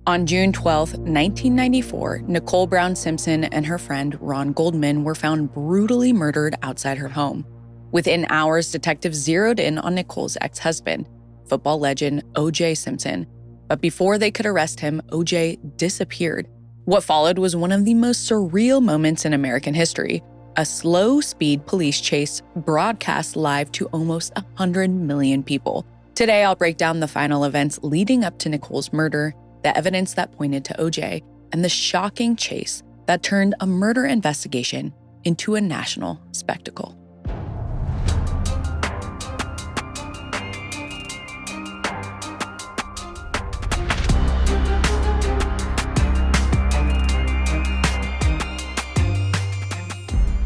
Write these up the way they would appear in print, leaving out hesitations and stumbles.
On June 12, 1994, Nicole Brown Simpson and her friend Ron Goldman were found brutally murdered outside her home. Within hours, detectives zeroed in on Nicole's ex-husband, football legend O.J. Simpson. But before they could arrest him, O.J. disappeared. What followed was one of the most surreal moments in American history: a slow-speed police chase broadcast live to almost 100 million people. Today, I'll break down the final events leading up to Nicole's murder, the evidence that pointed to O.J., and the shocking chase that turned a murder investigation into a national spectacle.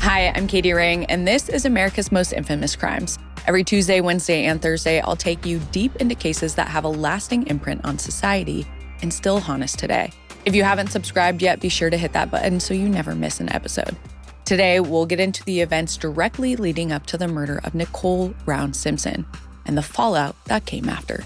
Hi, I'm Katie Ring, and this is America's Most Infamous Crimes. Every Tuesday, Wednesday, and Thursday, I'll take you deep into cases that have a lasting imprint on society and still haunt us today. If you haven't subscribed yet, be sure to hit that button so you never miss an episode. Today, we'll get into the events directly leading up to the murder of Nicole Brown Simpson and the fallout that came after.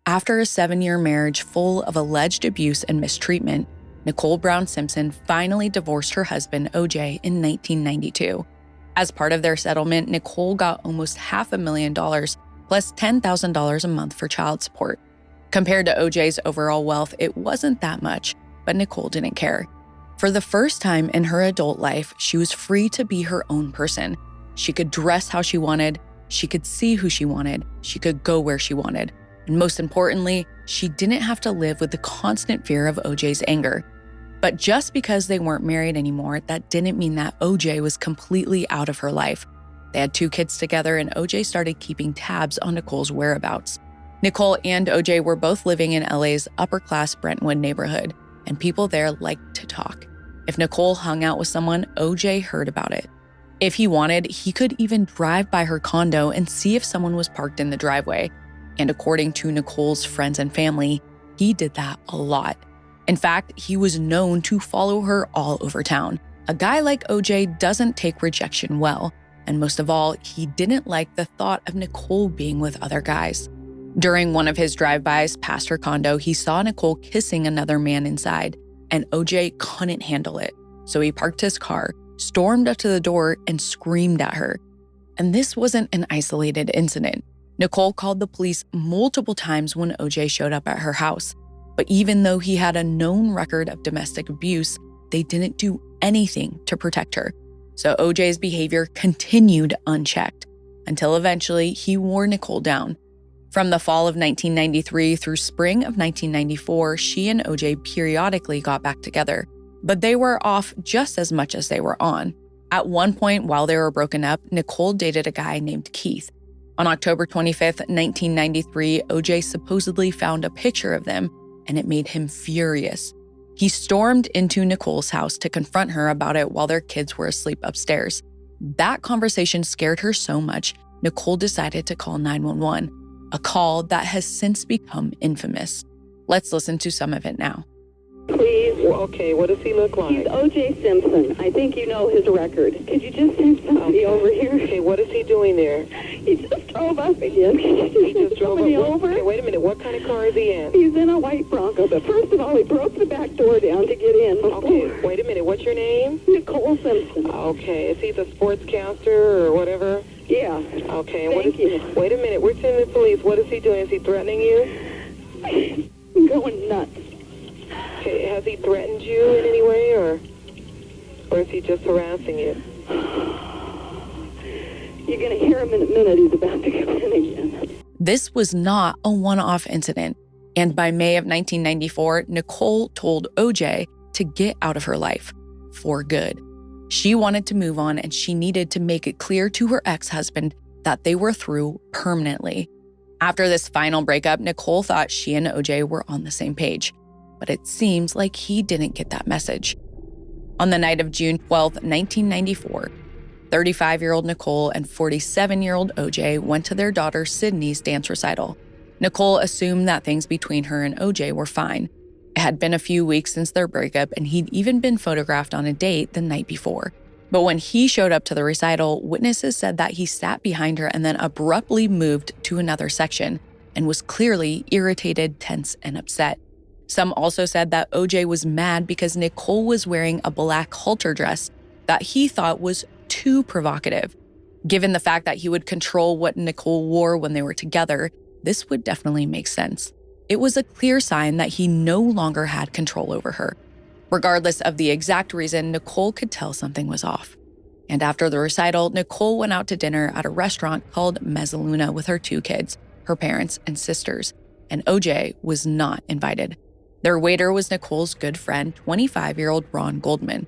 After a 7-year marriage full of alleged abuse and mistreatment, Nicole Brown Simpson finally divorced her husband, O.J., in 1992. As part of their settlement, Nicole got almost $500,000 plus $10,000 a month for child support. Compared to O.J.'s overall wealth, it wasn't that much, but Nicole didn't care. For the first time in her adult life, she was free to be her own person. She could dress how she wanted, she could see who she wanted, she could go where she wanted. And most importantly, she didn't have to live with the constant fear of O.J.'s anger. But just because they weren't married anymore, that didn't mean that O.J. was completely out of her life. They had 2 kids together, and O.J. started keeping tabs on Nicole's whereabouts. Nicole and O.J. were both living in LA's upper-class Brentwood neighborhood, and people there liked to talk. If Nicole hung out with someone, O.J. heard about it. If he wanted, he could even drive by her condo and see if someone was parked in the driveway. And according to Nicole's friends and family, he did that a lot. In fact, he was known to follow her all over town. A guy like O.J. doesn't take rejection well, and most of all, he didn't like the thought of Nicole being with other guys. During one of his drive-bys past her condo, he saw Nicole kissing another man inside, and O.J. couldn't handle it. So he parked his car, stormed up to the door, and screamed at her. And this wasn't an isolated incident. Nicole called the police multiple times when O.J. showed up at her house. But even though he had a known record of domestic abuse, they didn't do anything to protect her. So O.J.'s behavior continued unchecked, until eventually he wore Nicole down. From the fall of 1993 through spring of 1994, she and O.J. periodically got back together, but they were off just as much as they were on. At one point while they were broken up, Nicole dated a guy named Keith. On October 25th, 1993, O.J. supposedly found a picture of them, and it made him furious. He stormed into Nicole's house to confront her about it while their kids were asleep upstairs. That conversation scared her so much, Nicole decided to call 911, a call that has since become infamous. Let's listen to some of it now. Please. Okay, what does he look like? He's O.J. Simpson. I think you know his record. Could you just send somebody over here? Okay, what is he doing there? He just drove up again. He just drove somebody up. over. Okay, wait a minute. What kind of car is he in? He's in a white Bronco, but first of all, he broke the back door down to get in. Okay, wait a minute. What's your name? Nicole Simpson. Okay, is he the sportscaster or whatever? Yeah. Okay, Thank you. Wait a minute. We're sending the police. What is he doing? Is he threatening you? I'm going nuts. Okay, has he threatened you in any way, or is he just harassing you? You're going to hear him in a minute. He's about to go in again. This was not a one-off incident, and by May of 1994, Nicole told O.J. to get out of her life for good. She wanted to move on, and she needed to make it clear to her ex-husband that they were through permanently. After this final breakup, Nicole thought she and O.J. were on the same page, but it seems like he didn't get that message. On the night of June 12, 1994, 35-year-old Nicole and 47-year-old O.J. went to their daughter Sydney's dance recital. Nicole assumed that things between her and O.J. were fine. It had been a few weeks since their breakup, and he'd even been photographed on a date the night before. But when he showed up to the recital, witnesses said that he sat behind her and then abruptly moved to another section and was clearly irritated, tense, and upset. Some also said that OJ was mad because Nicole was wearing a black halter dress that he thought was too provocative. Given the fact that he would control what Nicole wore when they were together, this would definitely make sense. It was a clear sign that he no longer had control over her. Regardless of the exact reason, Nicole could tell something was off. And after the recital, Nicole went out to dinner at a restaurant called Mezzaluna with her 2 kids, her parents, and sisters, and OJ was not invited. Their waiter was Nicole's good friend, 25-year-old Ron Goldman.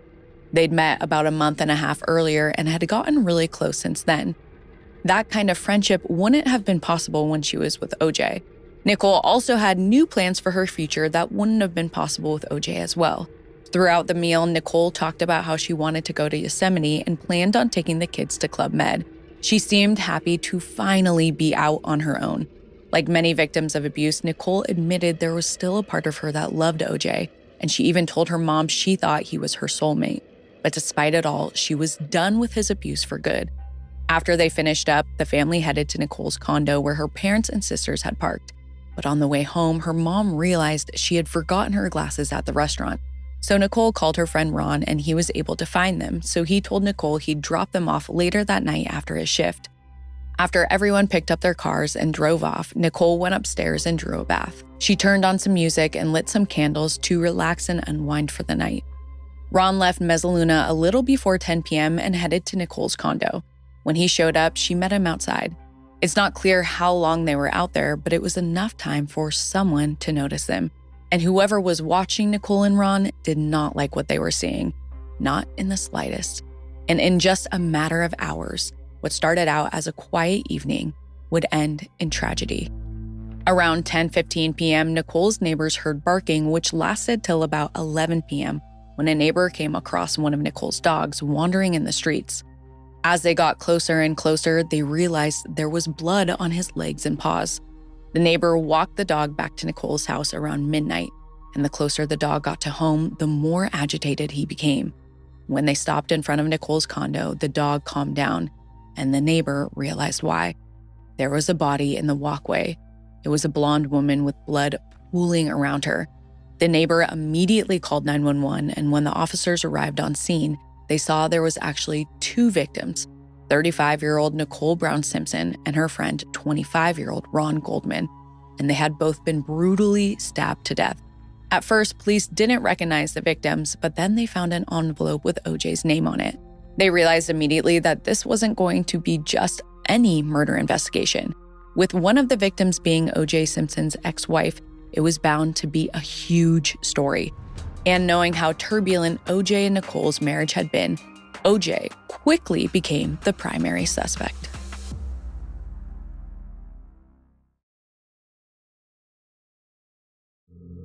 They'd met about a month and a half earlier and had gotten really close since then. That kind of friendship wouldn't have been possible when she was with OJ. Nicole also had new plans for her future that wouldn't have been possible with OJ as well. Throughout the meal, Nicole talked about how she wanted to go to Yosemite and planned on taking the kids to Club Med. She seemed happy to finally be out on her own. Like many victims of abuse, Nicole admitted there was still a part of her that loved OJ, and she even told her mom she thought he was her soulmate. But despite it all, she was done with his abuse for good. After they finished up, the family headed to Nicole's condo where her parents and sisters had parked. But on the way home, her mom realized she had forgotten her glasses at the restaurant. So Nicole called her friend Ron and he was able to find them, so he told Nicole he'd drop them off later that night after his shift. After everyone picked up their cars and drove off, Nicole went upstairs and drew a bath. She turned on some music and lit some candles to relax and unwind for the night. Ron left Mezzaluna a little before 10 p.m. and headed to Nicole's condo. When he showed up, she met him outside. It's not clear how long they were out there, but it was enough time for someone to notice them. And whoever was watching Nicole and Ron did not like what they were seeing, not in the slightest. And in just a matter of hours, what started out as a quiet evening would end in tragedy. Around 10:15 p.m., Nicole's neighbors heard barking, which lasted till about 11 p.m., when a neighbor came across one of Nicole's dogs wandering in the streets. As they got closer and closer, they realized there was blood on his legs and paws. The neighbor walked the dog back to Nicole's house around midnight, and the closer the dog got to home, the more agitated he became. When they stopped in front of Nicole's condo, the dog calmed down, and the neighbor realized why. There was a body in the walkway. It was a blonde woman with blood pooling around her. The neighbor immediately called 911, and when the officers arrived on scene, they saw there was actually 2 victims, 35-year-old Nicole Brown Simpson and her friend, 25-year-old Ron Goldman, and they had both been brutally stabbed to death. At first, police didn't recognize the victims, but then they found an envelope with OJ's name on it. They realized immediately that this wasn't going to be just any murder investigation. With one of the victims being OJ Simpson's ex-wife, it was bound to be a huge story. And knowing how turbulent OJ and Nicole's marriage had been, OJ quickly became the primary suspect.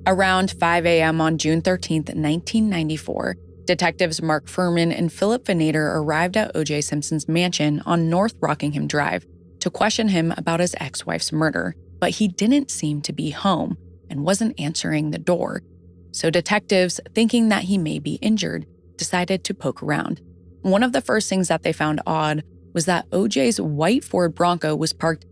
Around 5 a.m. on June 13, 1994, detectives Mark Furman and Philip Venator arrived at OJ Simpson's mansion on North Rockingham Drive to question him about his ex-wife's murder, but he didn't seem to be home and wasn't answering the door. So detectives, thinking that he may be injured, decided to poke around. One of the first things that they found odd was that OJ's white Ford Bronco was parked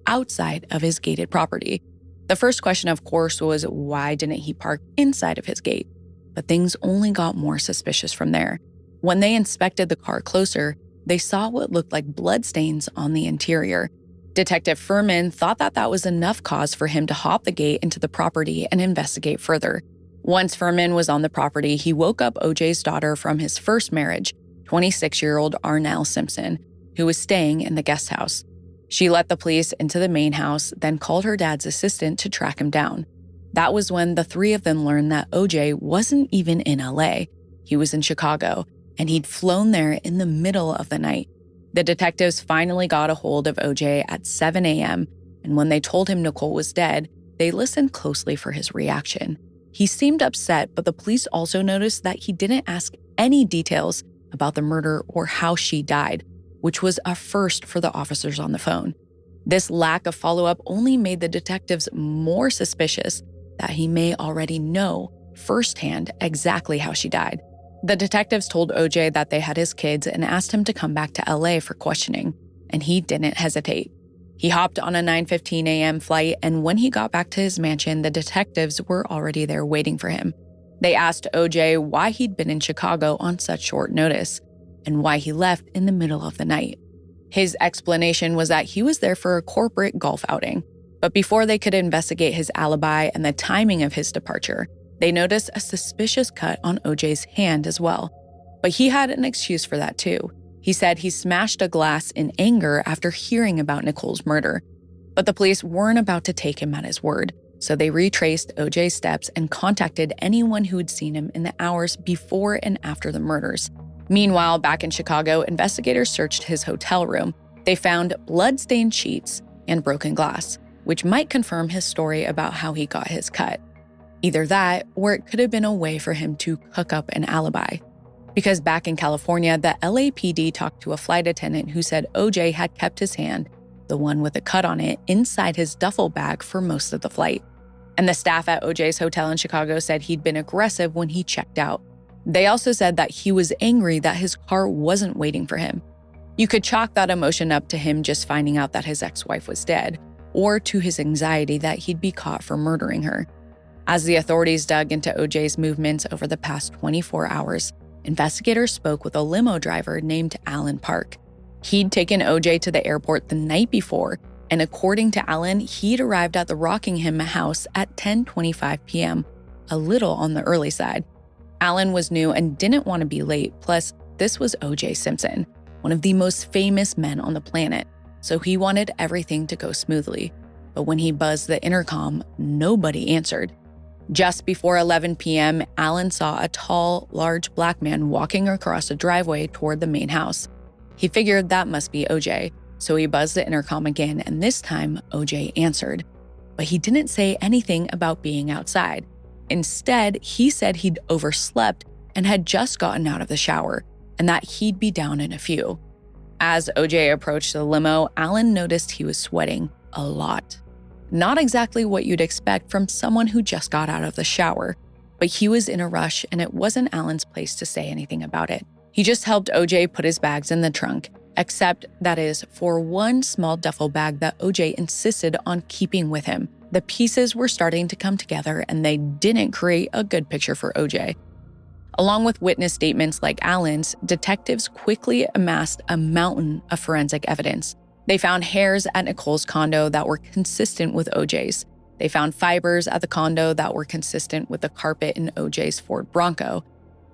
outside of his gated property. The first question, of course, was why didn't he park inside of his gate? But things only got more suspicious from there. When they inspected the car closer, they saw what looked like bloodstains on the interior. Detective Furman thought that that was enough cause for him to hop the gate into the property and investigate further. Once Furman was on the property, he woke up OJ's daughter from his first marriage, 26-year-old Arnell Simpson, who was staying in the guest house. She let the police into the main house, then called her dad's assistant to track him down. That was when the 3 of them learned that OJ wasn't even in LA. He was in Chicago, and he'd flown there in the middle of the night. The detectives finally got a hold of OJ at 7 a.m., and when they told him Nicole was dead, they listened closely for his reaction. He seemed upset, but the police also noticed that he didn't ask any details about the murder or how she died, which was a first for the officers on the phone. This lack of follow-up only made the detectives more suspicious that he may already know firsthand exactly how she died. The detectives told OJ that they had his kids and asked him to come back to LA for questioning, and he didn't hesitate. He hopped on a 9:15 a.m. flight, and when he got back to his mansion, the detectives were already there waiting for him. They asked OJ why he'd been in Chicago on such short notice, and why he left in the middle of the night. His explanation was that he was there for a corporate golf outing, but before they could investigate his alibi and the timing of his departure, they noticed a suspicious cut on OJ's hand as well. But he had an excuse for that too. He said he smashed a glass in anger after hearing about Nicole's murder. But the police weren't about to take him at his word, so they retraced OJ's steps and contacted anyone who had seen him in the hours before and after the murders. Meanwhile, back in Chicago, investigators searched his hotel room. They found blood-stained sheets and broken glass, which might confirm his story about how he got his cut. Either that, or it could have been a way for him to cook up an alibi. Because back in California, the LAPD talked to a flight attendant who said OJ had kept his hand, the one with a cut on it, inside his duffel bag for most of the flight. And the staff at OJ's hotel in Chicago said he'd been aggressive when he checked out. They also said that he was angry that his car wasn't waiting for him. You could chalk that emotion up to him just finding out that his ex-wife was dead, or to his anxiety that he'd be caught for murdering her. As the authorities dug into OJ's movements over the past 24 hours, investigators spoke with a limo driver named Alan Park. He'd taken OJ to the airport the night before, and according to Alan, he'd arrived at the Rockingham house at 10:25 p.m., a little on the early side. Alan was new and didn't want to be late, plus this was OJ Simpson, one of the most famous men on the planet, so he wanted everything to go smoothly. But when he buzzed the intercom, nobody answered. Just before 11 p.m., Alan saw a tall, large black man walking across a driveway toward the main house. He figured that must be OJ, so he buzzed the intercom again, and this time OJ answered. But he didn't say anything about being outside. Instead, he said he'd overslept and had just gotten out of the shower, and that he'd be down in a few. As OJ approached the limo, Alan noticed he was sweating a lot. Not exactly what you'd expect from someone who just got out of the shower, but he was in a rush and it wasn't Alan's place to say anything about it. He just helped OJ put his bags in the trunk, except that is for one small duffel bag that OJ insisted on keeping with him. The pieces were starting to come together and they didn't create a good picture for OJ. Along with witness statements like Alan's, detectives quickly amassed a mountain of forensic evidence. They found hairs at Nicole's condo that were consistent with OJ's. They found fibers at the condo that were consistent with the carpet in OJ's Ford Bronco.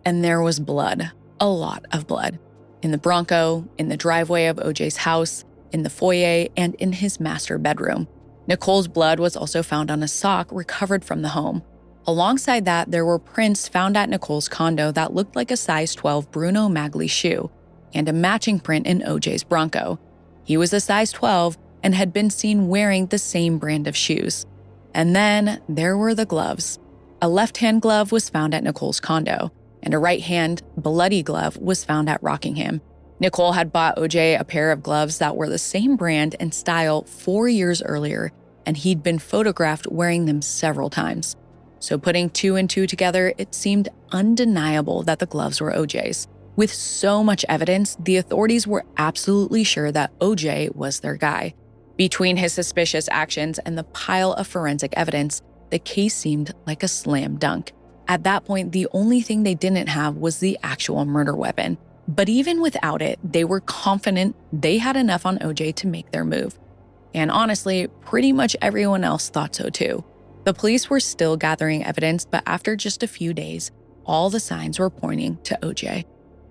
And there was blood, a lot of blood, in the Bronco, in the driveway of OJ's house, in the foyer, and in his master bedroom. Nicole's blood was also found on a sock recovered from the home. Alongside that, there were prints found at Nicole's condo that looked like a size 12 Bruno Magli shoe, and a matching print in OJ's Bronco. He was a size 12 and had been seen wearing the same brand of shoes. And then there were the gloves. A left-hand glove was found at Nicole's condo, and a right-hand, bloody glove was found at Rockingham. Nicole had bought OJ a pair of gloves that were the same brand and style 4 years earlier, and he'd been photographed wearing them several times. So putting two and two together, it seemed undeniable that the gloves were OJ's. With so much evidence, the authorities were absolutely sure that OJ was their guy. Between his suspicious actions and the pile of forensic evidence, the case seemed like a slam dunk. At that point, the only thing they didn't have was the actual murder weapon. But even without it, they were confident they had enough on OJ to make their move. And honestly, pretty much everyone else thought so too. The police were still gathering evidence, but after just a few days, all the signs were pointing to OJ.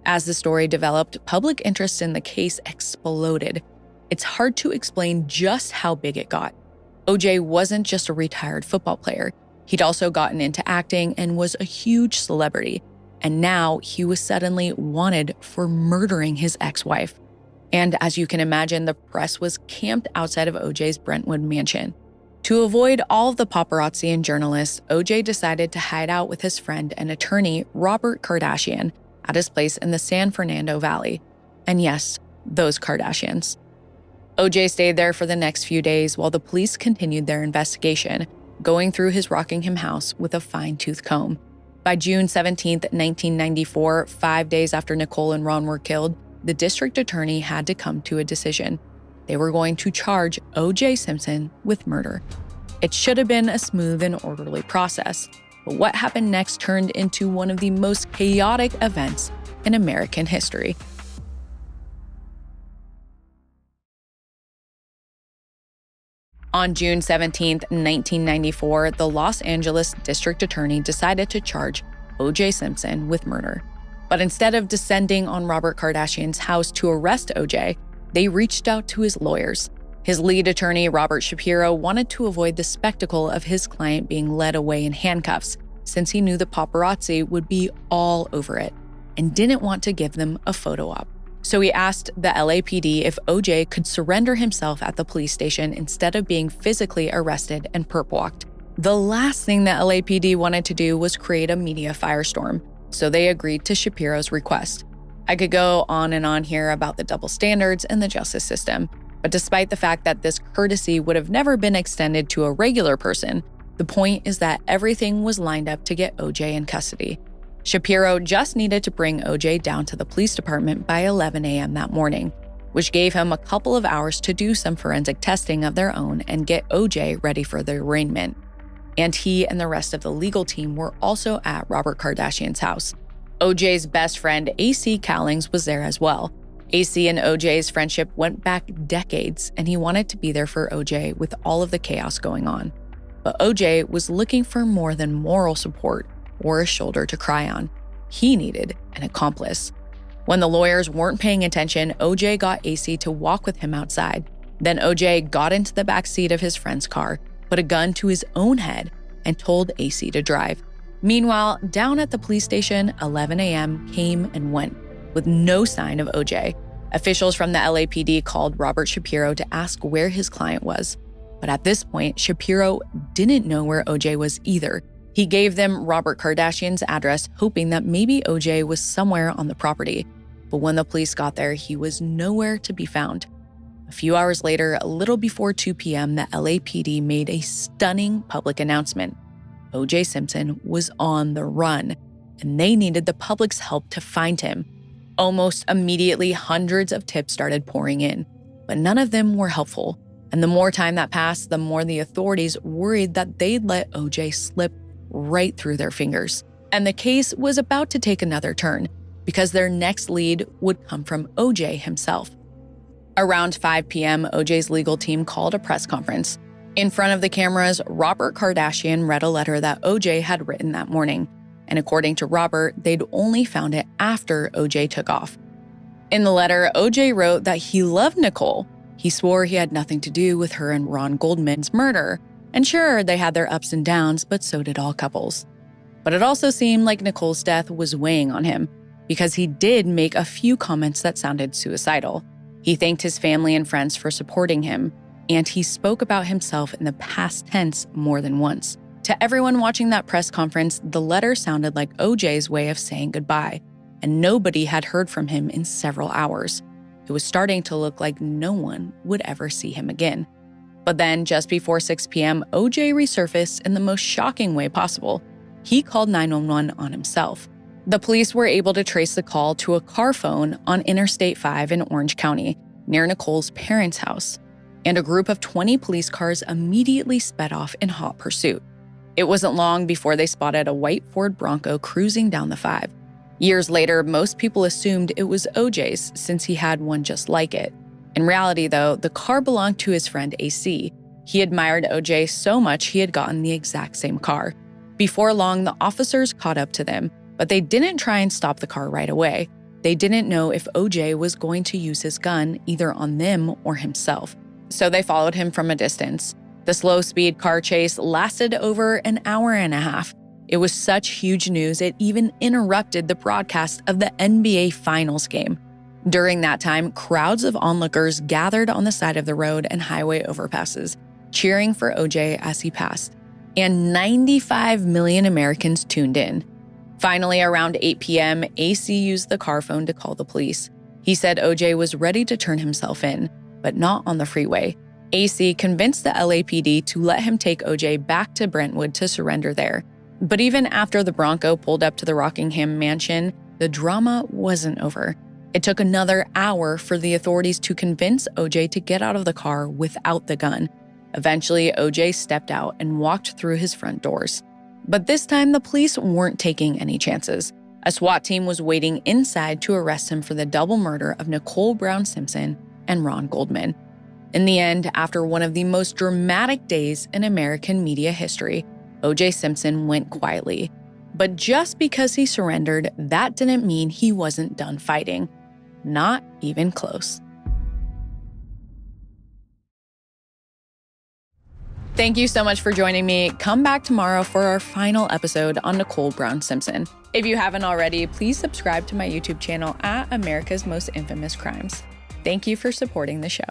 As the story developed, public interest in the case exploded. It's hard to explain just how big it got. OJ wasn't just a retired football player. He'd also gotten into acting and was a huge celebrity. And now he was suddenly wanted for murdering his ex-wife. And as you can imagine, the press was camped outside of OJ's Brentwood mansion. To avoid all of the paparazzi and journalists, OJ decided to hide out with his friend and attorney, Robert Kardashian, at his place in the San Fernando Valley. And yes, those Kardashians. OJ stayed there for the next few days while the police continued their investigation, going through his Rockingham house with a fine-tooth comb. By June 17, 1994, 5 days after Nicole and Ron were killed, the district attorney had to come to a decision. They were going to charge O.J. Simpson with murder. It should have been a smooth and orderly process, but what happened next turned into one of the most chaotic events in American history. On June 17, 1994, the Los Angeles district attorney decided to charge O.J. Simpson with murder. But instead of descending on Robert Kardashian's house to arrest O.J., they reached out to his lawyers. His lead attorney, Robert Shapiro, wanted to avoid the spectacle of his client being led away in handcuffs, since he knew the paparazzi would be all over it and didn't want to give them a photo op. So he asked the LAPD if O.J. could surrender himself at the police station instead of being physically arrested and perp-walked. The last thing the LAPD wanted to do was create a media firestorm, so they agreed to Shapiro's request. I could go on and on here about the double standards in the justice system, but despite the fact that this courtesy would have never been extended to a regular person, the point is that everything was lined up to get O.J. in custody. Shapiro just needed to bring O.J. down to the police department by 11 a.m. that morning, which gave him a couple of hours to do some forensic testing of their own and get O.J. ready for the arraignment. And he and the rest of the legal team were also at Robert Kardashian's house. O.J.'s best friend, A.C. Cowlings, was there as well. A.C. and O.J.'s friendship went back decades, and he wanted to be there for O.J. with all of the chaos going on. But O.J. was looking for more than moral support or a shoulder to cry on. He needed an accomplice. When the lawyers weren't paying attention, O.J. got A.C. to walk with him outside. Then O.J. got into the back seat of his friend's car, put a gun to his own head, and told A.C. to drive. Meanwhile, down at the police station, 11 a.m. came and went, with no sign of O.J. Officials from the LAPD called Robert Shapiro to ask where his client was. But at this point, Shapiro didn't know where O.J. was either. He gave them Robert Kardashian's address, hoping that maybe O.J. was somewhere on the property. But when the police got there, he was nowhere to be found. A few hours later, a little before 2 p.m., the LAPD made a stunning public announcement. O.J. Simpson was on the run, and they needed the public's help to find him. Almost immediately, hundreds of tips started pouring in, but none of them were helpful. And the more time that passed, the more the authorities worried that they'd let O.J. slip right through their fingers. And the case was about to take another turn, because their next lead would come from O.J. himself. Around 5 p.m., O.J.'s legal team called a press conference. In front of the cameras, Robert Kardashian read a letter that O.J. had written that morning. And according to Robert, they'd only found it after O.J. took off. In the letter, O.J. wrote that he loved Nicole. He swore he had nothing to do with her and Ron Goldman's murder. And sure, they had their ups and downs, but so did all couples. But it also seemed like Nicole's death was weighing on him, because he did make a few comments that sounded suicidal. He thanked his family and friends for supporting him, and he spoke about himself in the past tense more than once. To everyone watching that press conference, the letter sounded like O.J.'s way of saying goodbye, and nobody had heard from him in several hours. It was starting to look like no one would ever see him again. But then, just before 6 p.m., O.J. resurfaced in the most shocking way possible. He called 911 on himself. The police were able to trace the call to a car phone on Interstate 5 in Orange County, near Nicole's parents' house. And a group of 20 police cars immediately sped off in hot pursuit. It wasn't long before they spotted a white Ford Bronco cruising down the 5. Years later, most people assumed it was O.J.'s since he had one just like it. In reality, though, the car belonged to his friend A.C. He admired O.J. so much he had gotten the exact same car. Before long, the officers caught up to them, but they didn't try and stop the car right away. They didn't know if O.J. was going to use his gun either on them or himself. So they followed him from a distance. The slow-speed car chase lasted over an hour and a half. It was such huge news, it even interrupted the broadcast of the NBA Finals game. During that time, crowds of onlookers gathered on the side of the road and highway overpasses, cheering for O.J. as he passed. And 95 million Americans tuned in. Finally, around 8 p.m., A.C. used the car phone to call the police. He said O.J. was ready to turn himself in, but not on the freeway. A.C. convinced the LAPD to let him take O.J. back to Brentwood to surrender there. But even after the Bronco pulled up to the Rockingham mansion, the drama wasn't over. It took another hour for the authorities to convince OJ to get out of the car without the gun. Eventually, OJ stepped out and walked through his front doors. But this time, the police weren't taking any chances. A SWAT team was waiting inside to arrest him for the double murder of Nicole Brown Simpson and Ron Goldman. In the end, after one of the most dramatic days in American media history, O.J. Simpson went quietly. But just because he surrendered, that didn't mean he wasn't done fighting. Not even close. Thank you so much for joining me. Come back tomorrow for our final episode on Nicole Brown Simpson. If you haven't already, please subscribe to my YouTube channel at America's Most Infamous Crimes. Thank you for supporting the show.